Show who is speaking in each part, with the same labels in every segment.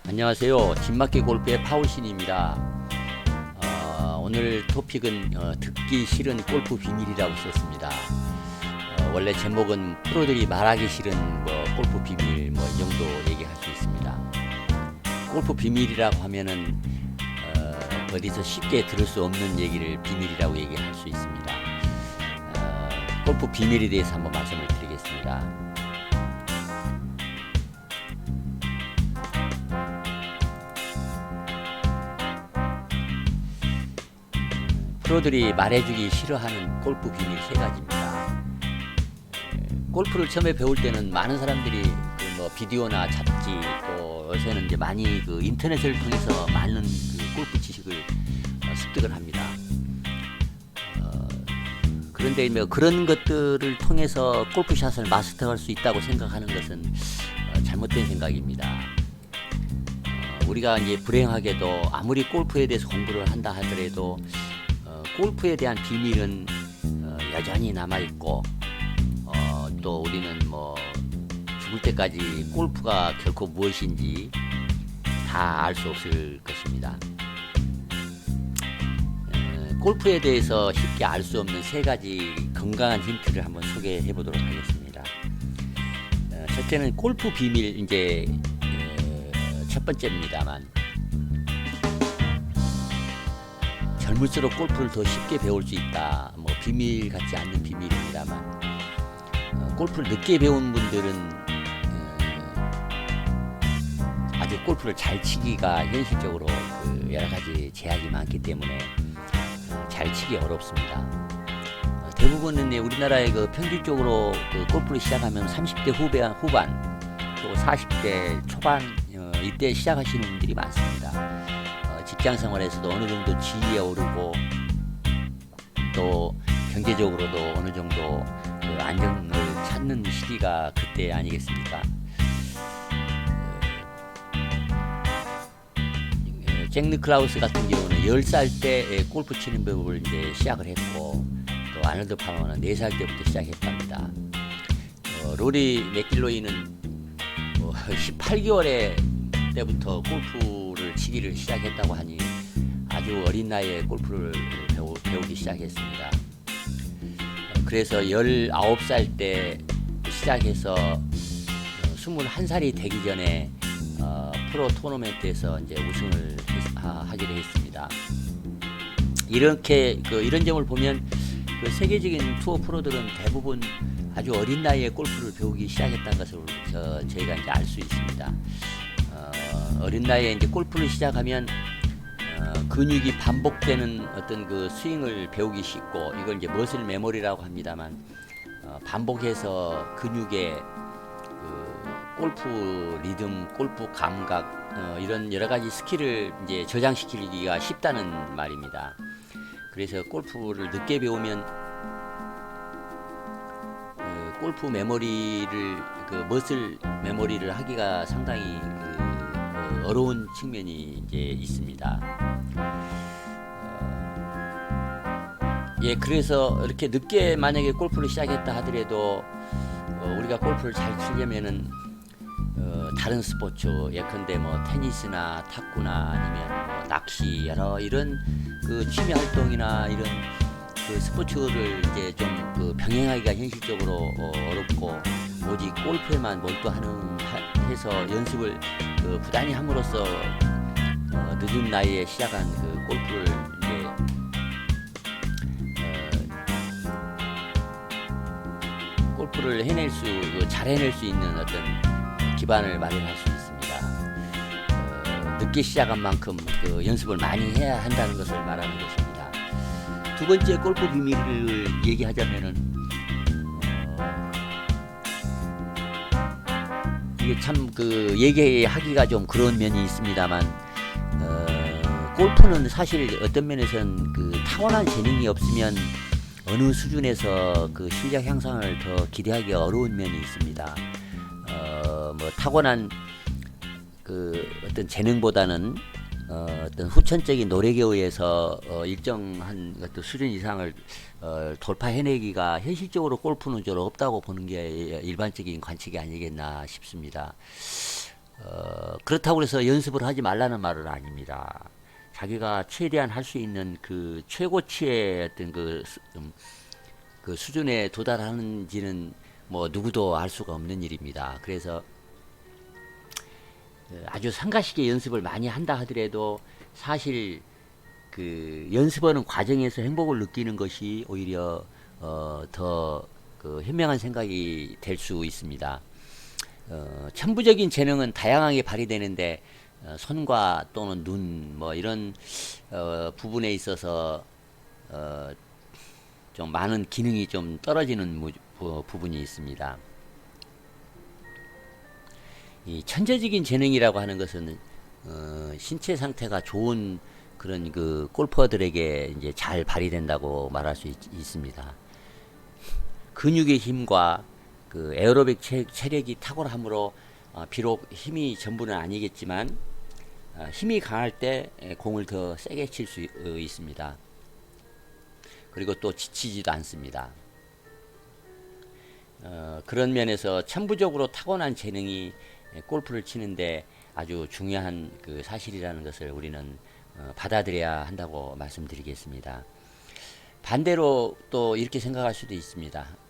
Speaker 1: 안녕하세요. 진맞게 골프의 파울신입니다. 오늘 토픽은 듣기 싫은 골프 비밀이라고 썼습니다. 원래 제목은 프로들이 말하기 싫은 골프 비밀 이 정도 얘기할 수 있습니다. 골프 비밀이라고 하면은 어디서 쉽게 들을 수 없는 얘기를 비밀이라고 얘기할 수 있습니다. 골프 비밀에 대해서 한번 말씀을 드리겠습니다. 프로들이 말해주기 싫어하는 골프 비밀 3가지입니다. 골프를 처음에 배울 때는 많은 사람들이 비디오나 잡지 또 요새는 이제 많이 인터넷을 통해서 많은 골프 지식을 습득을 합니다. 그런데 그런 것들을 통해서 골프샷을 마스터할 수 있다고 생각하는 것은 잘못된 생각입니다. 우리가 이제 불행하게도 아무리 골프에 대해서 공부를 한다 하더라도 골프에 대한 비밀은 여전히 남아있고 또 우리는 죽을 때까지 골프가 결코 무엇인지 다 알 수 없을 것입니다. 골프에 대해서 쉽게 알 수 없는 3가지 건강한 힌트를 한번 소개해 보도록 하겠습니다. 첫째는 골프 비밀, 이제 첫 번째입니다만, 젊을수록 골프를 더 쉽게 배울 수 있다. 비밀 같지 않는 비밀입니다만, 골프를 늦게 배운 분들은 아주 골프를 잘 치기가 현실적으로 여러 가지 제약이 많기 때문에 잘 치기 어렵습니다. 대부분은 우리나라의 평균적으로 골프를 시작하면 30대 후반 또 40대 초반 이때 시작하시는 분들이 많습니다. 직장 생활에서도 어느 정도 지위에 오르고 또 경제적으로도 어느 정도 안정을 찾는 시기가 그때 아니겠습니까? 잭 니클라우스 같은 경우는 10살 때 골프 치는 법을 이제 시작을 했고, 또 아놀드 파머는 4살 때부터 시작했답니다. 로리 맥길로이는 18개월에 때부터 골프를 치기를 시작했다고 하니 아주 어린 나이에 골프를 배우기 시작했습니다. 그래서 19살 때 시작해서 21살이 되기 전에 프로 토너먼트에서 이제 우승을 하기로 했습니다. 이렇게 이런 점을 보면 세계적인 투어 프로들은 대부분 아주 어린 나이에 골프를 배우기 시작했다는 것을 저희가 이제 알 수 있습니다. 어린 나이에 이제 골프를 시작하면 근육이 반복되는 어떤 스윙을 배우기 쉽고, 이걸 이제 머슬 메모리라고 합니다만, 반복해서 근육의 골프 리듬, 골프 감각, 이런 여러 가지 스킬을 이제 저장시키기가 쉽다는 말입니다. 그래서 골프를 늦게 배우면 골프 메모리를 머슬 메모리를 하기가 상당히 어려운 측면이 이제 있습니다. 그래서 이렇게 늦게 만약에 골프를 시작했다 하더라도 우리가 골프를 잘 치려면은 다른 스포츠, 예컨대 테니스나 탁구나 아니면 낚시, 여러 이런 취미 활동이나 이런 스포츠를 이제 좀 병행하기가 현실적으로 어렵고, 오직 골프에만 몰두해서 연습을 부단히 함으로써 늦은 나이에 시작한 골프를 이제 골프를 잘 해낼 수 있는 어떤 기반을 마련할 수 있습니다. 늦게 시작한 만큼 연습을 많이 해야 한다는 것을 말하는 것입니다. 두 번째 골프 비밀을 얘기하자면은, 이게 참 얘기하기가 좀 그런 면이 있습니다만, 골프는 사실 어떤 면에서는 타고난 재능이 없으면 어느 수준에서 실력 향상을 더 기대하기 어려운 면이 있습니다. 타고난 어떤 재능보다는 어떤 후천적인 노력에 의해서 일정한 어떤 수준 이상을 돌파해내기가 현실적으로 골프는 좀 없다고 보는 게 일반적인 관측이 아니겠나 싶습니다. 그렇다고 해서 연습을 하지 말라는 말은 아닙니다. 자기가 최대한 할 수 있는 그 최고치의 어떤 그 수준에 도달하는지는 뭐 누구도 알 수가 없는 일입니다. 그래서 아주 성가시게 연습을 많이 한다 하더라도 사실 그 연습하는 과정에서 행복을 느끼는 것이 오히려 더 그 현명한 생각이 될 수 있습니다. 천부적인 재능은 다양하게 발휘되는데 손과 또는 눈 뭐 이런 부분에 있어서 좀 많은 기능이 좀 떨어지는 부분이 있습니다. 이 천재적인 재능이라고 하는 것은 신체 상태가 좋은 그런 그 골퍼들에게 이제 잘 발휘된다고 말할 수 있습니다. 근육의 힘과 그 에어로빅 체력이 탁월함으로 비록 힘이 전부는 아니겠지만 힘이 강할 때 공을 더 세게 칠 수 있습니다. 그리고 또 지치지도 않습니다. 그런 면에서 천부적으로 타고난 재능이 골프를 치는데 아주 중요한 그 사실이라는 것을 우리는 받아들여야 한다고 말씀드리겠습니다. 반대로 또 이렇게 생각할 수도 있습니다.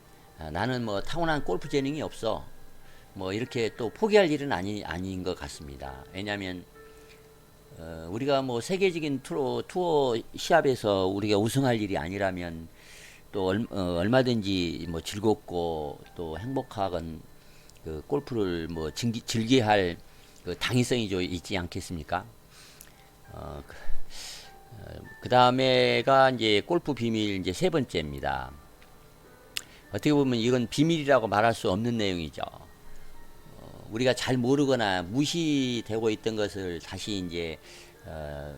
Speaker 1: 나는 뭐 타고난 골프 재능이 없어. 뭐 이렇게 또 포기할 일은 아닌 것 같습니다. 왜냐하면 우리가 뭐 세계적인 투어 시합에서 우리가 우승할 일이 아니라면 또 얼마든지 뭐 즐겁고 또 행복하건 그 골프를 뭐 즐겨야 할 그 당위성이 좀 있지 않겠습니까? 그 다음에가 이제 골프 비밀 이제 세 번째입니다. 어떻게 보면 이건 비밀이라고 말할 수 없는 내용이죠. 우리가 잘 모르거나 무시되고 있던 것을 다시 이제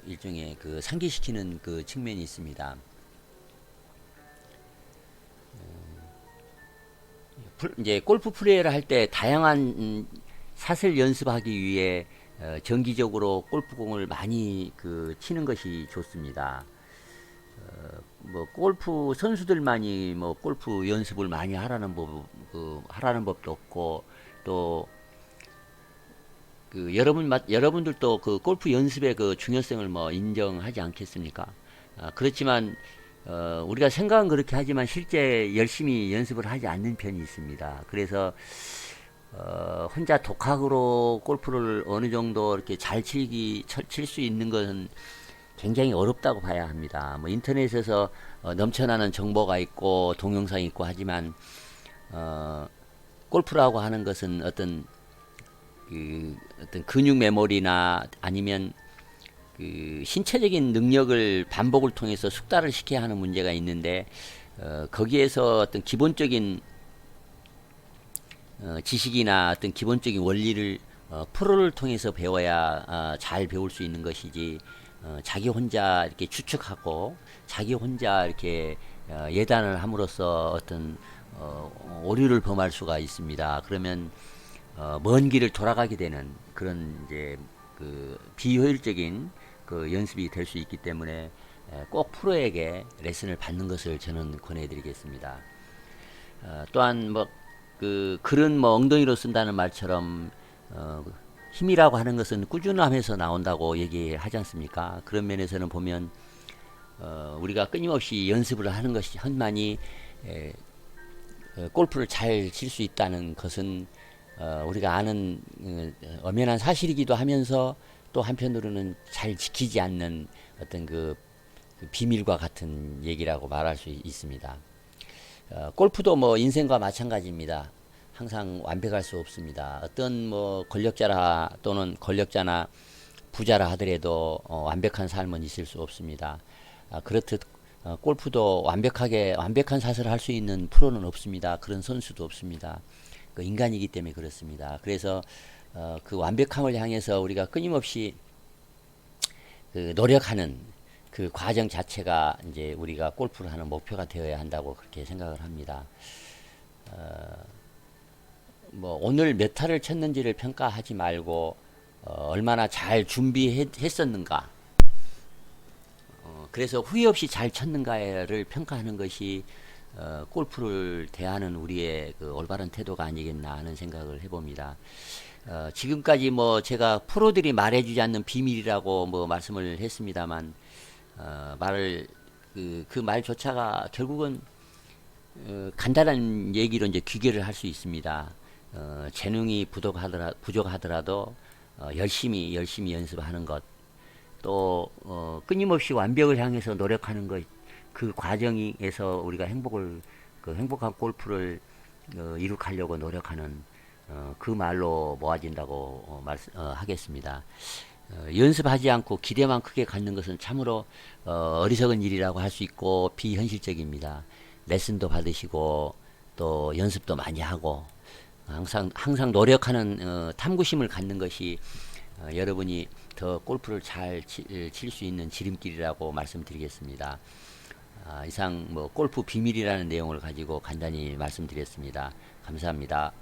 Speaker 1: 일종의 그 상기시키는 그 측면이 있습니다. 이제 골프 플레이를 할 때 다양한 샷을 연습하기 위해 정기적으로 골프공을 많이 그 치는 것이 좋습니다. 뭐 골프 선수들만이 뭐 골프 연습을 많이 하라는 법도 없고 또 그 여러분들도 그 골프 연습의 그 중요성을 뭐 인정하지 않겠습니까? 그렇지만 우리가 생각은 그렇게 하지만 실제 열심히 연습을 하지 않는 편이 있습니다. 그래서 혼자 독학으로 골프를 어느 정도 이렇게 잘 칠 수 있는 것은 굉장히 어렵다고 봐야 합니다. 뭐 인터넷에서 넘쳐나는 정보가 있고 동영상이 있고 하지만 골프라고 하는 것은 어떤 근육 메모리나 아니면 그 신체적인 능력을 반복을 통해서 숙달을 시켜야 하는 문제가 있는데 거기에서 어떤 기본적인 지식이나 어떤 기본적인 원리를 프로를 통해서 배워야 잘 배울 수 있는 것이지 자기 혼자 이렇게 추측하고 자기 혼자 이렇게 예단을 함으로써 어떤 오류를 범할 수가 있습니다. 그러면 먼 길을 돌아가게 되는 그런 이제 그 비효율적인 그 연습이 될 수 있기 때문에 꼭 프로에게 레슨을 받는 것을 저는 권해드리겠습니다. 또한 뭐 그 글은 뭐 엉덩이로 쓴다는 말처럼 힘이라고 하는 것은 꾸준함에서 나온다고 얘기하지 않습니까? 그런 면에서는 보면 우리가 끊임없이 연습을 하는 것이 한만이 골프를 잘 칠 수 있다는 것은 우리가 아는 엄연한 사실이기도 하면서 또 한편으로는 잘 지키지 않는 어떤 그 비밀과 같은 얘기라고 말할 수 있습니다. 골프도 뭐 인생과 마찬가지입니다. 항상 완벽할 수 없습니다. 어떤 뭐 권력자나 부자라 하더라도 완벽한 삶은 있을 수 없습니다. 그렇듯 골프도 완벽한 샷을 할 수 있는 프로는 없습니다. 그런 선수도 없습니다. 그 인간이기 때문에 그렇습니다. 그래서 그 완벽함을 향해서 우리가 끊임없이 그 노력하는 그 과정 자체가 이제 우리가 골프를 하는 목표가 되어야 한다고 그렇게 생각을 합니다. 뭐 오늘 몇 타를 쳤는지를 평가하지 말고 얼마나 잘 준비했었는가, 그래서 후회 없이 잘 쳤는가를 평가하는 것이 골프를 대하는 우리의 그 올바른 태도가 아니겠나 하는 생각을 해봅니다. 지금까지 뭐 제가 프로들이 말해주지 않는 비밀이라고 뭐 말씀을 했습니다만, 말을 그 말조차가 결국은 간단한 얘기로 이제 귀결을 할 수 있습니다. 재능이 부족하더라도 열심히 연습하는 것, 또 끊임없이 완벽을 향해서 노력하는 것, 그 과정에서 우리가 행복한 골프를 이룩하려고 노력하는 그 말로 모아진다고 하겠습니다. 연습하지 않고 기대만 크게 갖는 것은 참으로 어리석은 일이라고 할 수 있고 비현실적입니다. 레슨도 받으시고 또 연습도 많이 하고 항상 노력하는 탐구심을 갖는 것이 여러분이 더 골프를 잘 칠 수 있는 지름길이라고 말씀드리겠습니다. 이상 뭐 골프 비밀이라는 내용을 가지고 간단히 말씀드렸습니다. 감사합니다.